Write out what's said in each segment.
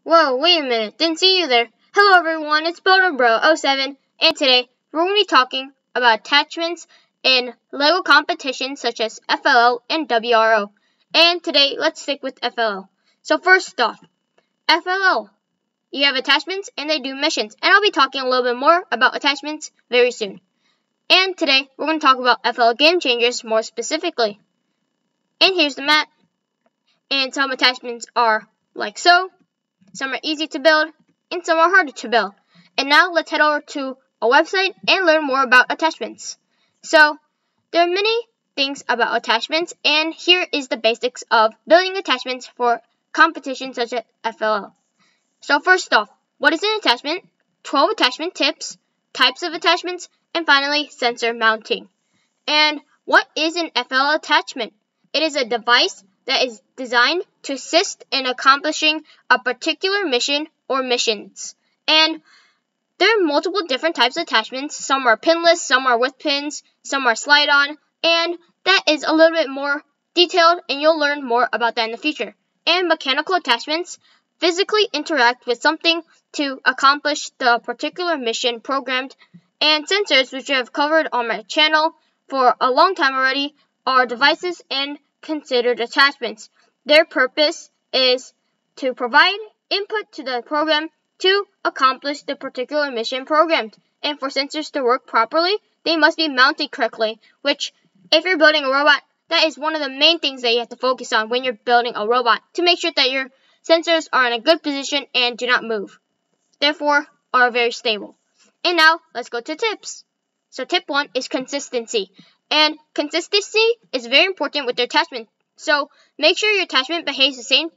Whoa, wait a minute, didn't see you there. Hello everyone, it's BuilderBro07, and today we're going to be talking about attachments in LEGO competitions such as FLL and WRO. And today, let's stick with FLL. So first off, FLL. You have attachments and they do missions, and I'll be talking a little bit more about attachments very soon. And today, we're going to talk about FLL Game Changers more specifically. And here's the map. And some attachments are like so. Some are easy to build, and some are harder to build. And now let's head over to a website and learn more about attachments. So, there are many things about attachments, and here is the basics of building attachments for competitions such as FLL. So first off, what is an attachment? 12 attachment tips, types of attachments, and finally, sensor mounting. And what is an FLL attachment? It is a device that is designed to assist in accomplishing a particular mission or missions. And there are multiple different types of attachments. Some are pinless, some are with pins, some are slide-on, and that is a little bit more detailed, and you'll learn more about that in the future. And mechanical attachments physically interact with something to accomplish the particular mission programmed. And sensors, which I have covered on my channel for a long time already, are devices and considered attachments. Their purpose is to provide input to the program to accomplish the particular mission programmed. And for sensors to work properly, they must be mounted correctly, which, if you're building a robot, that is one of the main things that you have to focus on when you're building a robot, to make sure that your sensors are in a good position and do not move, therefore are very stable. And now, let's go to tips. So tip 1 is consistency. And consistency is very important with your attachment. So make sure your attachment behaves the same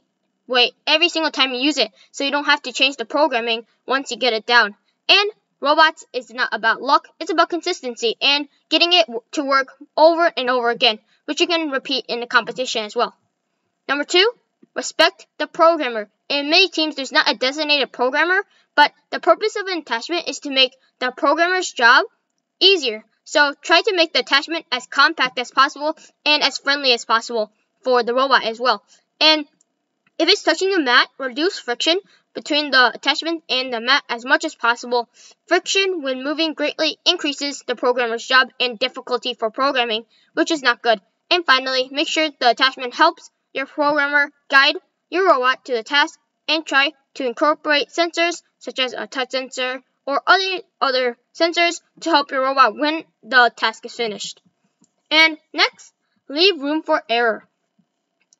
way every single time you use it, so you don't have to change the programming once you get it down. And robots is not about luck, it's about consistency and getting it to work over and over again, which you can repeat in the competition as well. Number 2, respect the programmer. In many teams, there's not a designated programmer, but the purpose of an attachment is to make the programmer's job easier. So try to make the attachment as compact as possible and as friendly as possible for the robot as well. And if it's touching the mat, reduce friction between the attachment and the mat as much as possible. Friction when moving greatly increases the programmer's job and difficulty for programming, which is not good. And finally, make sure the attachment helps your programmer guide your robot to the task, and try to incorporate sensors such as a touch sensor or other sensors to help your robot when the task is finished. And next, leave room for error.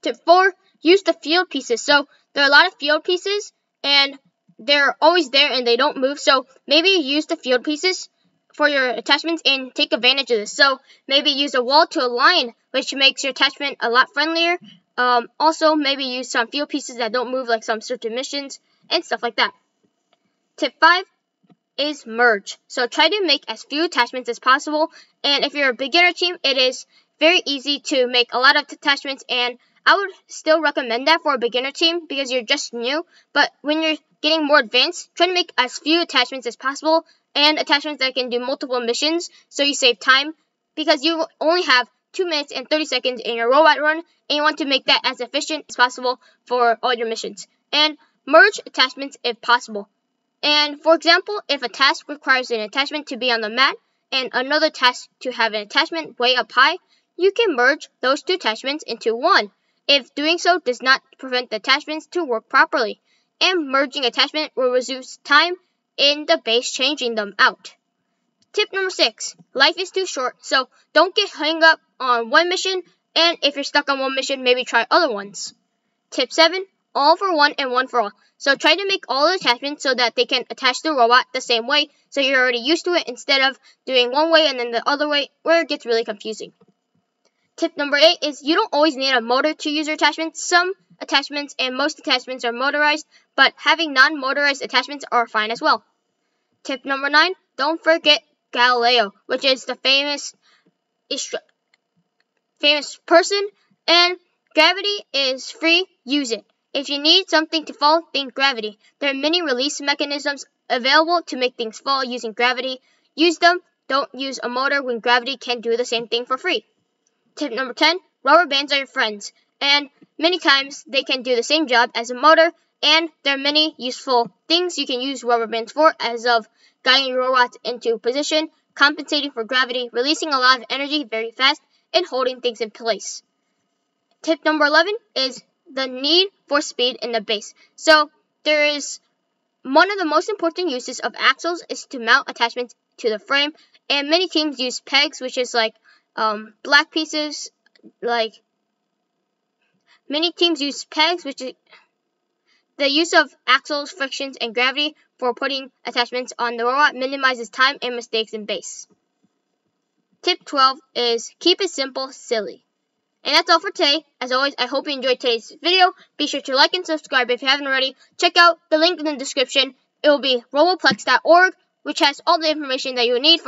Tip 4, use the field pieces. So there are a lot of field pieces and they're always there and they don't move. So maybe use the field pieces for your attachments and take advantage of this. So maybe use a wall to align, which makes your attachment a lot friendlier. Also, maybe use some field pieces that don't move, like some certain missions and stuff like that. Tip 5 is merge. So try to make as few attachments as possible. And if you're a beginner team, it is very easy to make a lot of attachments. And I would still recommend that for a beginner team because you're just new. But when you're getting more advanced, try to make as few attachments as possible and attachments that can do multiple missions, so you save time, because you only have 2 minutes and 30 seconds in your robot run, and you want to make that as efficient as possible for all your missions. And merge attachments if possible. And for example, if a task requires an attachment to be on the mat and another task to have an attachment way up high, you can merge those 2 attachments into one, if doing so does not prevent the attachments to work properly. And merging attachment will reduce time in the base changing them out. Tip number 6, life is too short, so don't get hung up on one mission, and if you're stuck on one mission, maybe try other ones. Tip 7, all for one and one for all. So try to make all the attachments so that they can attach the robot the same way, so you're already used to it instead of doing one way and then the other way, where it gets really confusing. Tip number 8 is you don't always need a motor to use your attachments. Some attachments and most attachments are motorized, but having non-motorized attachments are fine as well. Tip number 9, don't forget Galileo, which is the famous person, and gravity is free, use it. If you need something to fall, think gravity. There are many release mechanisms available to make things fall using gravity. Use them, don't use a motor when gravity can do the same thing for free. Tip number 10, rubber bands are your friends, and many times they can do the same job as a motor, And there are many useful things you can use rubber bands for, as of guiding your robots into position, compensating for gravity, releasing a lot of energy very fast, and holding things in place. Tip number 11 is the need for speed in the base. So there is one of the most important uses of axles is to mount attachments to the frame, and many teams use pegs, which is like black pieces. Like many teams use pegs, which is the use of axles, frictions, and gravity for putting attachments on the robot minimizes time and mistakes in base. Tip 12 is keep it simple, silly. And that's all for today. As always, I hope you enjoyed today's video. Be sure to like and subscribe if you haven't already. Check out the link in the description. It will be roboplex.org, which has all the information that you need for